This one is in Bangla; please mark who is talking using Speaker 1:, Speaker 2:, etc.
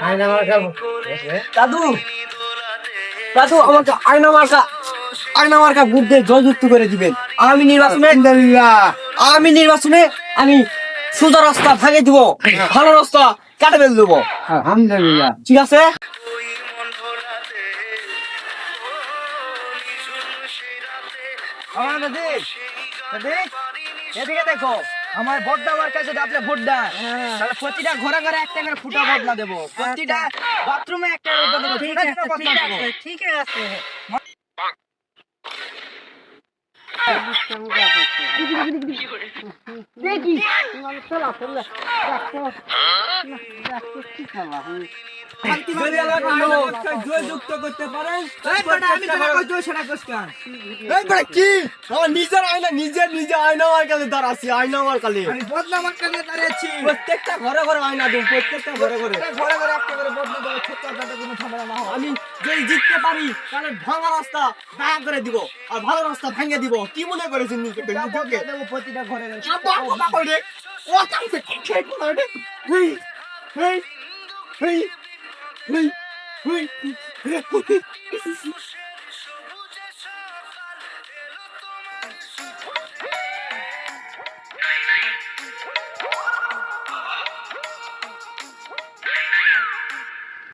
Speaker 1: আয়না মার্কা দাদু দাদু আমাকে আয়না মার্কা ভোট দিয়ে জয়যুক্ত করে দিবেন। আমি নির্বাচনে আমি সোজা রাস্তা ভাঙে দিব, ভালো রাস্তা কাটে ফেলে দেবো।
Speaker 2: আলহামদুলিল্লাহ।
Speaker 1: ঠিক আছে? এদিকে দেখো, আমার ভোট দেওয়ার কাছে আপনি ভোট দেন, তাহলে প্রতিটা ঘরে ঘরে একটা করে ফুটা বদলা দেবো, প্রতিটা বাথরুমে একটা করে বদলা দেবো, বদলা দেবো।
Speaker 3: ঠিক আছে।
Speaker 1: যদি এলাকার লোক জয়যুক্ত করতে পারেন, কি আমার নিজের আয়না নিজে আয়না আমার কাছে দাঁড়াচ্ছি, আয়না আমার কাছে প্রত্যেকটা ঘরে ঘরে আয়না দেবো, প্রত্যেকটা ঘরে ঘরে একটা করে বদলে দেবো, ছোট্ট যাতে কোনো ঝামেলা না হয়। আমি যদি জিততে পারি তাহলে ভাঙা রাস্তা দায়া করে দিব, আর ভালো রাস্তা ভেঙে দিব। কি মনে করেছেন নিজেকে? দেবো প্রতিটা ঘরে ঘরে। ও কাছে খেয়ে কোনো হেই হেই হেই হেই হেই